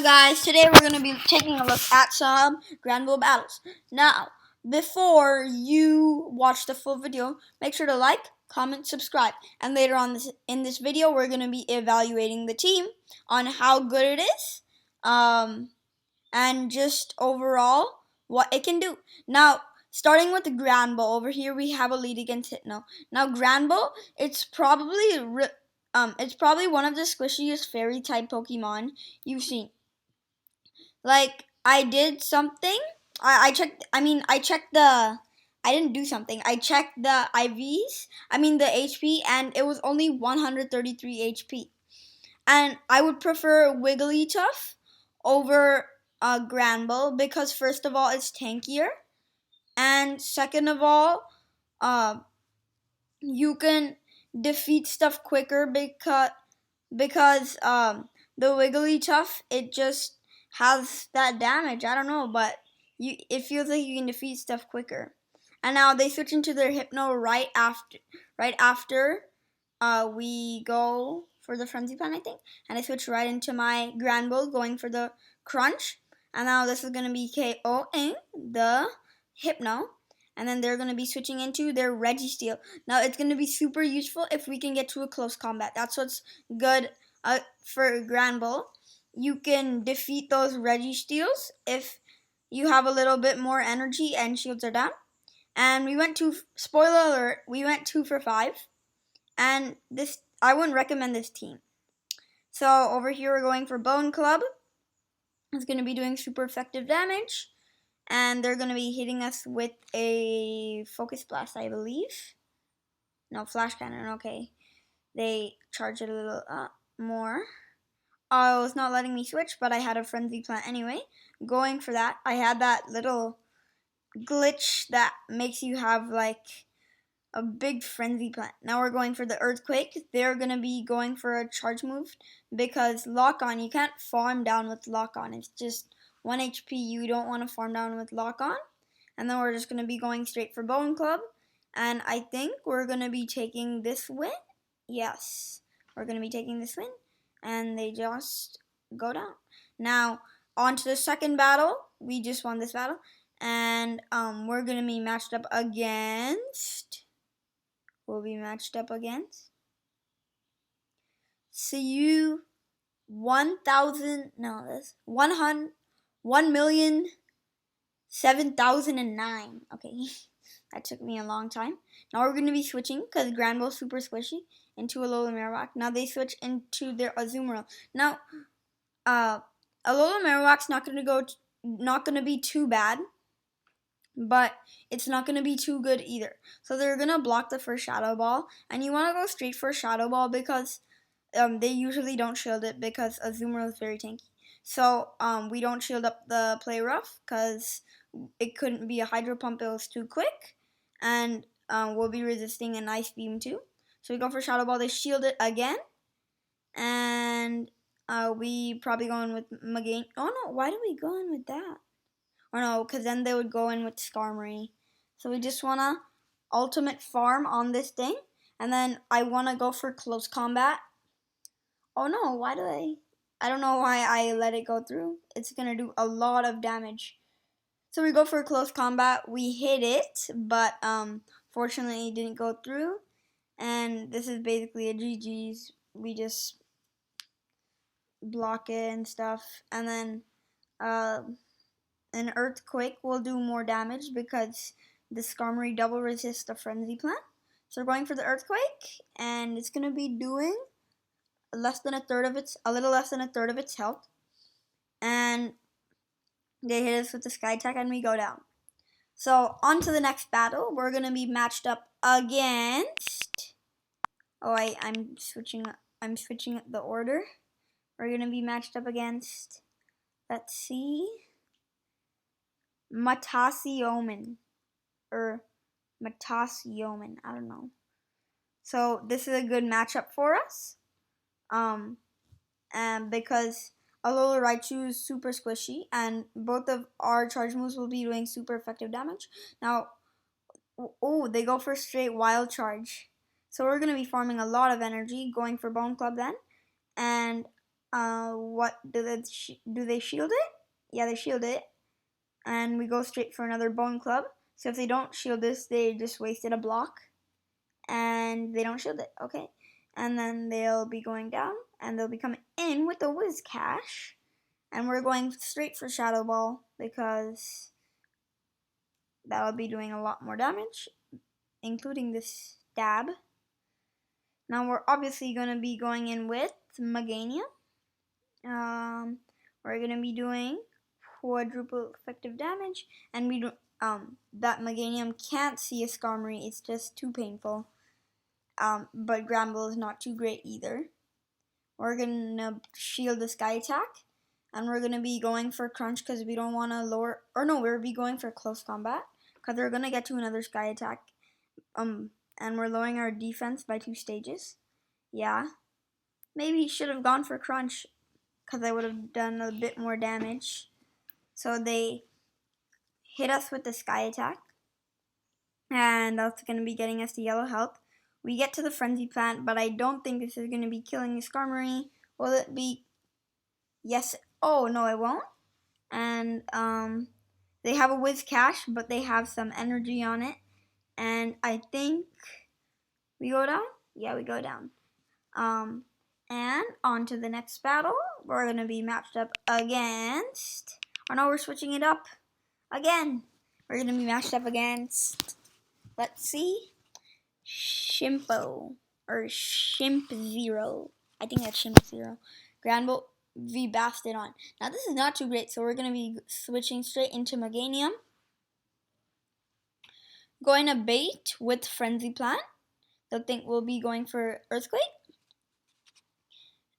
Hi guys, today we're going to be taking a look at some Granbull battles. Now, before you watch the full video, make sure to like, comment, subscribe. And later on in this video, we're going to be evaluating the team on how good it is, and just overall what it can do. Now, starting with the Granbull, over here we have a lead against Hypno. Now, Granbull, it's probably one of the squishiest fairy type Pokemon you've seen. Like, I did something. I checked. I didn't do something. I checked the IVs. The HP, and it was only 133 HP. And I would prefer Wigglytuff over Granbull because first of all, it's tankier, and second of all, uh, you can defeat stuff quicker because the Wigglytuff, it just has that damage. I don't know, but it feels like you can defeat stuff quicker. And now they switch into their Hypno right after we go for the Frenzy Plant, I think. And I switch right into my Granbull going for the Crunch. And now this is going to be KOing the Hypno. And then they're going to be switching into their Registeel. Now, it's going to be super useful if we can get to a close combat. That's what's good for Granbull. You can defeat those Registeels if you have a little bit more energy and shields are down. And we went to, spoiler alert, we went 2 for 5. And this, I wouldn't recommend this team. So over here we're going for Bone Club. It's going to be doing super effective damage. And they're going to be hitting us with a Focus Blast, I believe. No, Flash Cannon, okay. They charge it a little more. Oh, it's not letting me switch, but I had a Frenzy Plant anyway. Going for that, I had that little glitch that makes you have like a big Frenzy Plant. Now we're going for the Earthquake. They're going to be going for a charge move because Lock On, you can't farm down with Lock On. It's just 1 HP. You don't want to farm down with Lock On. And then we're just going to be going straight for Bone Club. And I think we're going to be taking this win. Yes, we're going to be taking this win. And they just go down. Now, on to the second battle. We just won this battle. And we're going to be matched up against... We'll be matched up against... CU 1,000... No, that's 1,007,009. Okay, that took me a long time. Now we're going to be switching, because Granbull's super squishy, into a Alola Marowak. Now they switch into their Azumarill. Now, Alola Marowak's not going to be too bad, but it's not going to be too good either. So they're going to block the first Shadow Ball, and you want to go straight for Shadow Ball because they usually don't shield it because Azumarill is very tanky. So we don't shield up the Play Rough because it couldn't be a Hydro Pump, it was too quick, and we'll be resisting an Ice Beam too. So we go for Shadow Ball, they shield it again, and we probably go in with Magain. Oh no, why did we go in with that? Or no, because then they would go in with Skarmory. So we just want to ultimate farm on this thing, and then I want to go for close combat. Oh no, why do I don't know why I let it go through. It's going to do a lot of damage. So we go for close combat, we hit it, but fortunately it didn't go through. And this is basically a GG's. We just block it and stuff. And then an Earthquake will do more damage because the Skarmory double resists the Frenzy Plant. So we're going for the Earthquake, and it's going to be doing a little less than a third of its health. And they hit us with the Sky Attack, and we go down. So on to the next battle. We're going to be matched up against... Oh, I'm switching the order. We're going to be matched up against... Let's see... Matasiomen. I don't know. So this is a good matchup for us. And because Alola Raichu is super squishy, and both of our charge moves will be doing super effective damage. Now, oh, they go for straight Wild Charge. So we're going to be farming a lot of energy, going for Bone Club then. And what do they shield it? Yeah, they shield it. And we go straight for another bone club. So if they don't shield this, they just wasted a block. And they don't shield it, okay? And then they'll be going down, and they'll be coming in with the Whiz Cash. And we're going straight for Shadow Ball, because that'll be doing a lot more damage, including this stab. Now we're obviously going to be going in with Meganium. We're going to be doing quadruple effective damage, and we do, that Meganium can't see a Skarmory, it's just too painful. But Granbull is not too great either. We're going to shield the Sky Attack, and we're going to be going for Crunch because we don't want to lower, or no, we'll be going for Close Combat because we're going to get to another Sky Attack, and we're lowering our defense by 2 stages. Yeah, maybe should have gone for Crunch because I would have done a bit more damage. So they hit us with the Sky Attack, and that's going to be getting us the yellow health. We get to the Frenzy Plant, but I don't think this is going to be killing the Skarmory. Will it be? Yes. Oh, no, it won't. And they have a Whiz Cash, but they have some energy on it. And I think we go down? Yeah, we go down. And on to the next battle. We're going to be matched up against... Oh, no, we're switching it up again. We're going to be matched up against... Let's see. Shimpo. Or Shimp Zero. I think that's Shimp Zero. Granbull v Bastodon. Now, this is not too great, so we're going to be switching straight into Meganium. Going to bait with Frenzy Plant. They'll think we'll be going for Earthquake.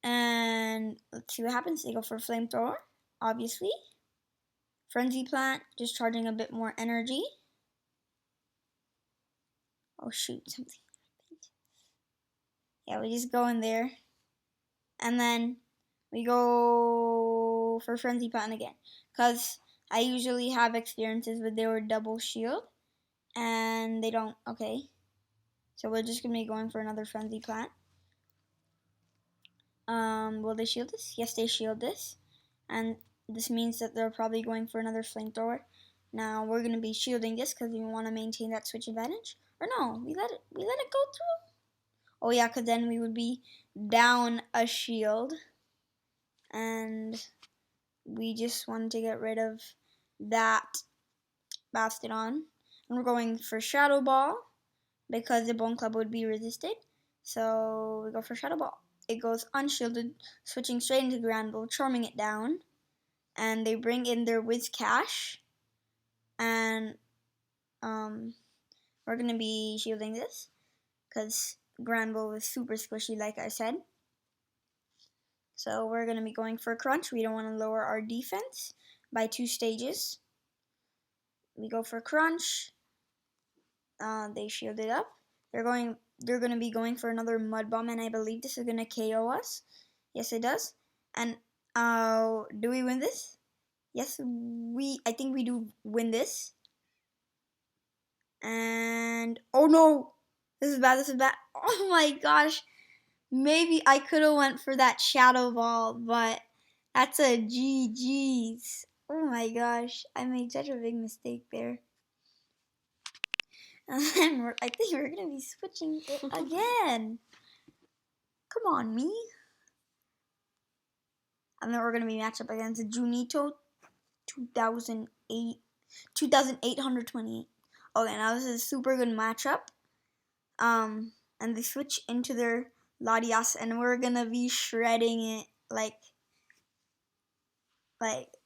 And let's see what happens. They go for Flamethrower, obviously. Frenzy Plant, just charging a bit more energy. Oh shoot, something happened. Yeah, we just go in there. And then we go for Frenzy Plant again. Because I usually have experiences with their double shield. And they don't, okay. So we're just going to be going for another Frenzy Plant. Will they shield this? Yes, they shield this. And this means that they're probably going for another Flamethrower. Now we're going to be shielding this because we want to maintain that switch advantage. Or no, we let it go through. Oh yeah, because then we would be down a shield. And we just wanted to get rid of that Bastodon. And we're going for Shadow Ball because the Bone Club would be resisted. So we go for Shadow Ball. It goes unshielded, switching straight into Granbull, charming it down. And they bring in their Whiz Cash. And we're going to be shielding this because Granbull is super squishy, like I said. So we're going to be going for a Crunch. We don't want to lower our defense by 2 stages. We go for Crunch. They shield it up. They're going to be going for another Mud Bomb, and I believe this is going to KO us. Yes, it does. And do we win this? Yes, I think we do win this. And oh no, this is bad. Oh my gosh, maybe I could have went for that Shadow Ball, but that's a GG's. Oh my gosh, I made such a big mistake there. And then I think we're gonna be switching it again. Come on, me. And then we're gonna be matched up against Junito 2828. Okay, now this is a super good matchup. And they switch into their Leauge, and we're gonna be shredding it like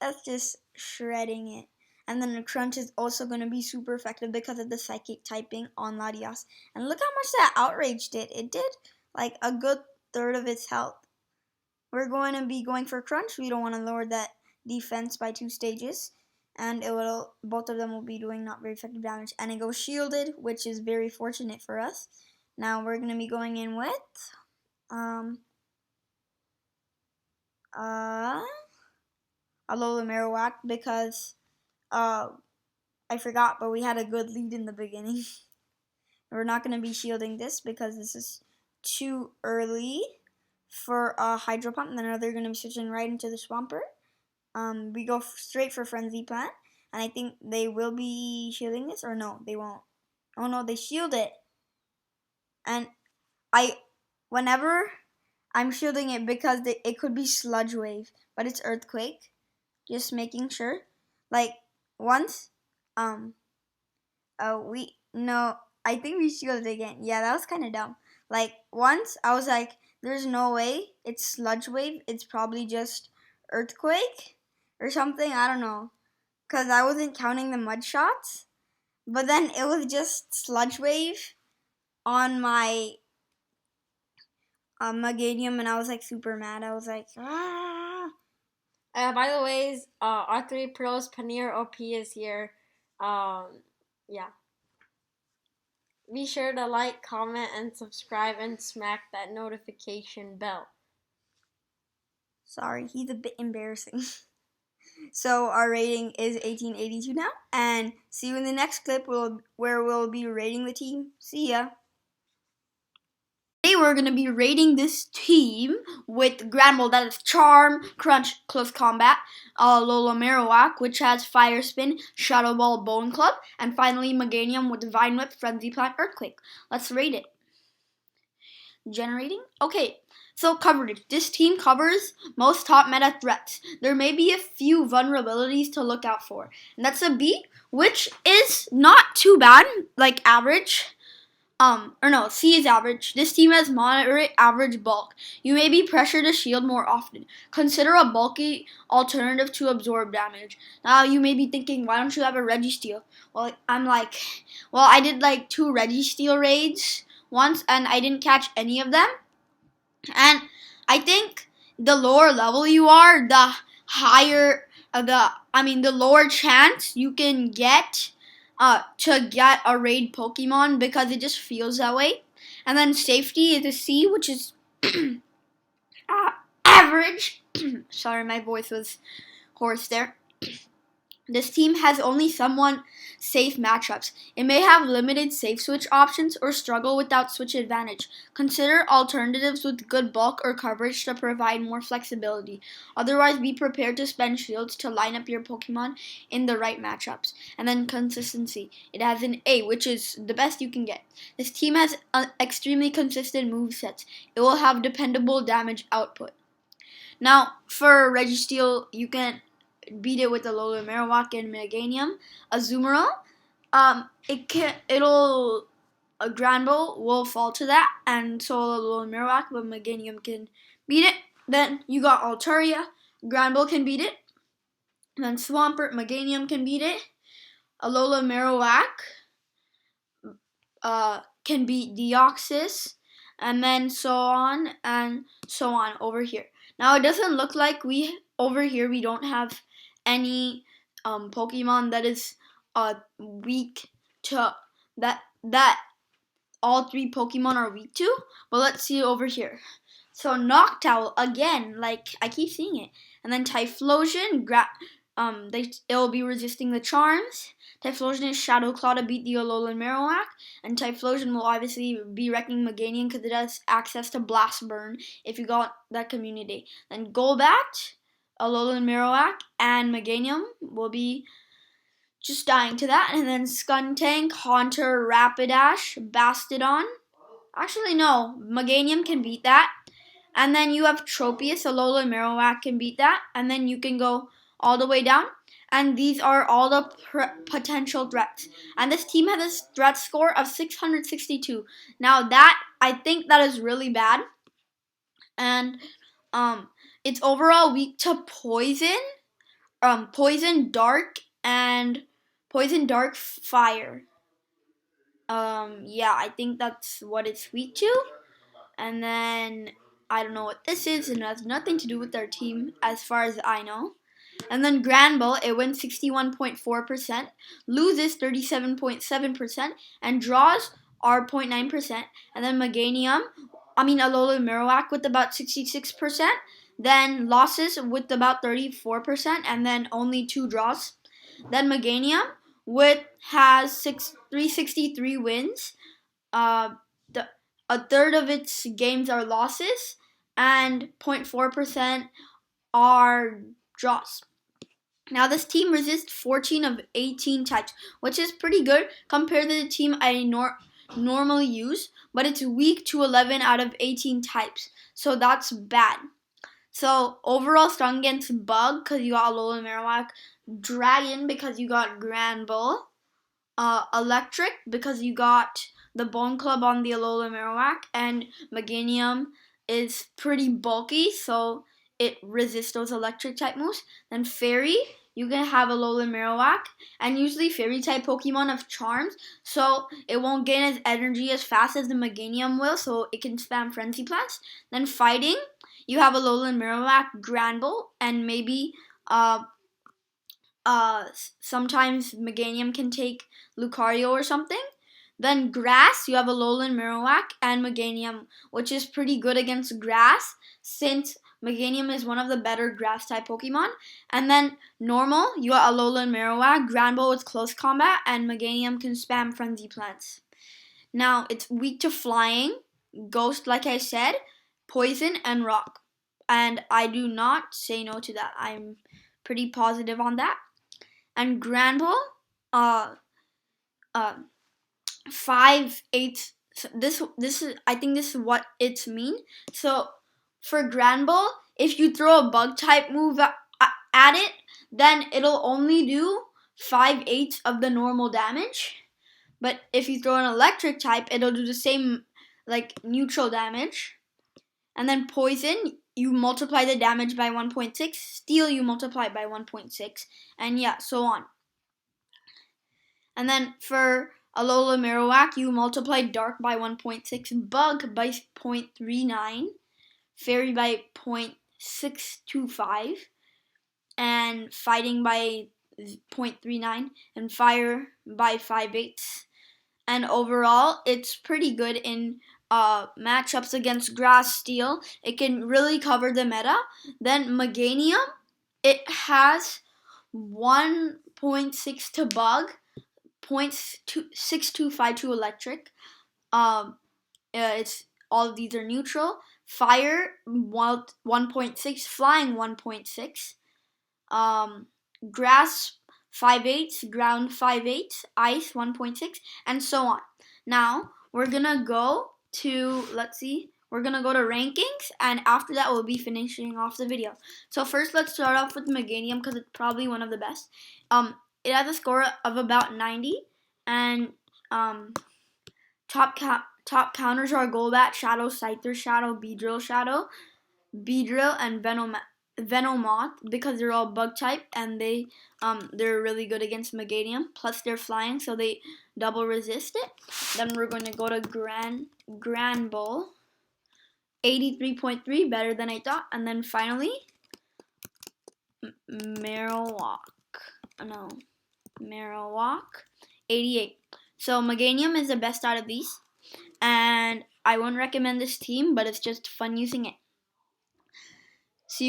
that's just shredding it. And then the Crunch is also gonna be super effective because of the Psychic typing on Leauge. And look how much that Outrage did. It did like a good third of its health. We're going to be going for Crunch. We don't want to lower that defense by 2 stages. And both of them will be doing not very effective damage. And it goes shielded, which is very fortunate for us. Now we're going to be going in with Alola Marowak because I forgot, but we had a good lead in the beginning. We're not going to be shielding this because this is too early for a Hydro Pump, and then they're going to be switching right into the Swampert. We go straight for Frenzy Plant, and I think they will be shielding this, or no, they won't. Oh no, they shield it. And whenever I'm shielding it because it could be Sludge Wave, but it's Earthquake. Just making sure. Like, once, I think we shielded again. Yeah, that was kind of dumb. Like, once, I was like, there's no way it's Sludge Wave. It's probably just Earthquake or something. I don't know. Because I wasn't counting the mud shots. But then it was just Sludge Wave on my Meganium, and I was like super mad. I was like, ah. By the way, R3 Pros Paneer OP is here. Yeah. Be sure to like, comment, and subscribe, and smack that notification bell. Sorry, he's a bit embarrassing. So our rating is 1882 now, and see you in the next clip where we'll be rating the team. See ya. Today we're going to be rating this team with Granbull, that is Charm, Crunch, Close Combat, Lola Marowak, which has Fire Spin, Shadow Ball, Bone Club, and finally Meganium with Vine Whip, Frenzy Plant, Earthquake. Let's rate it. Generating? Okay, so coverage. This team covers most top meta threats. There may be a few vulnerabilities to look out for. And that's a B, which is not too bad, like average. C is average. This team has moderate average bulk. You may be pressured to shield more often. Consider a bulky alternative to absorb damage. Now you may be thinking, why don't you have a Registeel? Well, I did like 2 Registeel raids once, and I didn't catch any of them. And I think the lower level you are, the lower chance you can get to get a raid Pokemon, because it just feels that way. And then safety is a C, which is average. Sorry, my voice was hoarse there. This team has only somewhat safe matchups. It may have limited safe switch options or struggle without switch advantage. Consider alternatives with good bulk or coverage to provide more flexibility. Otherwise, be prepared to spend shields to line up your Pokemon in the right matchups. And then consistency. It has an A, which is the best you can get. This team has extremely consistent movesets. It will have dependable damage output. Now, for Registeel, you can beat it with the Lola Marowak and Meganium. Azumarill, a Granbull will fall to that, and so will Lola Marowak, but Meganium can beat it. Then you got Altaria, Granbull can beat it. Then Swampert, Meganium can beat it. Alola Marowak can beat Deoxys, and then so on and so on over here. Now it doesn't look like over here we don't have any Pokemon that is weak to that all 3 Pokemon are weak to, but let's see over here. So Noctowl again, like I keep seeing it, and then Typhlosion, it'll be resisting the charms. Typhlosion is Shadow Claw to beat the Alolan Marowak, and Typhlosion will obviously be wrecking Meganium because it has access to Blast Burn if you got that community. Then Golbat, Alolan Marowak, and Meganium will be just dying to that. And then Skuntank, Haunter, Rapidash, Bastodon. Actually, no, Meganium can beat that. And then you have Tropius, Alolan Marowak can beat that. And then you can go all the way down. And these are all the potential threats. And this team has a threat score of 662. Now I think that is really bad. And it's overall weak to Poison, Poison Dark, and Poison Dark Fire. Yeah, I think that's what it's weak to. And then I don't know what this is, and it has nothing to do with their team as far as I know. And then Granbull, it wins 61.4%, loses 37.7%, and draws are 0.9%. And then Alola Marowak with about 66%, then losses with about 34%, and then only 2 draws. Then Meganium has 363 wins. A third of its games are losses, and 0.4% are draws. Now this team resists 14 of 18 types, which is pretty good compared to the team I normally use, but it's weak to 11 out of 18 types, so that's bad. So overall strong against Bug because you got Alola Marowak, Dragon because you got Granbull, Electric because you got the Bone Club on the Alola Marowak, and Meganium is pretty bulky, so it resists those electric type moves. Then Fairy, you can have Alola Marowak, and usually Fairy type Pokemon have charms, so it won't gain its energy as fast as the Meganium will, so it can spam Frenzy Plants. Then Fighting, you have Alola Marowak, Granbull, and maybe sometimes Meganium can take Lucario or something. Then Grass, you have Alolan Marowak and Meganium, which is pretty good against Grass since Meganium is one of the better Grass type Pokemon. And then Normal, you have Alolan Marowak, Granbull with close combat, and Meganium can spam Frenzy Plants. Now, it's weak to Flying, Ghost, like I said, Poison, and Rock. And I do not say no to that. I'm pretty positive on that. And Granbull, 5/8. This is, I think this is what it's mean. So for Granbull, if you throw a bug type move at it, then it'll only do 5/8 of the normal damage. But if you throw an electric type, it'll do the same, like neutral damage. And then Poison, you multiply the damage by 1.6. Steel, you multiply by 1.6. And yeah, so on. And then for Alola Marowak, you multiply Dark by 1.6, Bug by 0.39, Fairy by 0.625, and Fighting by 0.39, and Fire by 5/8. And overall, it's pretty good in matchups against Grass Steel. It can really cover the meta. Then Meganium, it has 1.6 to Bug, 0.6252 to Electric. It's all of these are neutral. Fire 1.6, Flying 1.6, Grass 5/8, Ground 5/8, Ice 1.6, and so on. Now we're gonna go to we're gonna go to rankings, and after that we'll be finishing off the video. So first, let's start off with Meganium because it's probably one of the best. It has a score of about 90, and top counters are Golbat, Shadow, Scyther Shadow, Beedrill Shadow, Beedrill, and Venomoth because they're all bug type and they're really good against Meganium. Plus they're flying, so they double resist it. Then we're going to go to Granbull, 83.3, better than I thought. And then finally Marowak, 88. So Meganium is the best out of these, and I won't recommend this team, but it's just fun using it.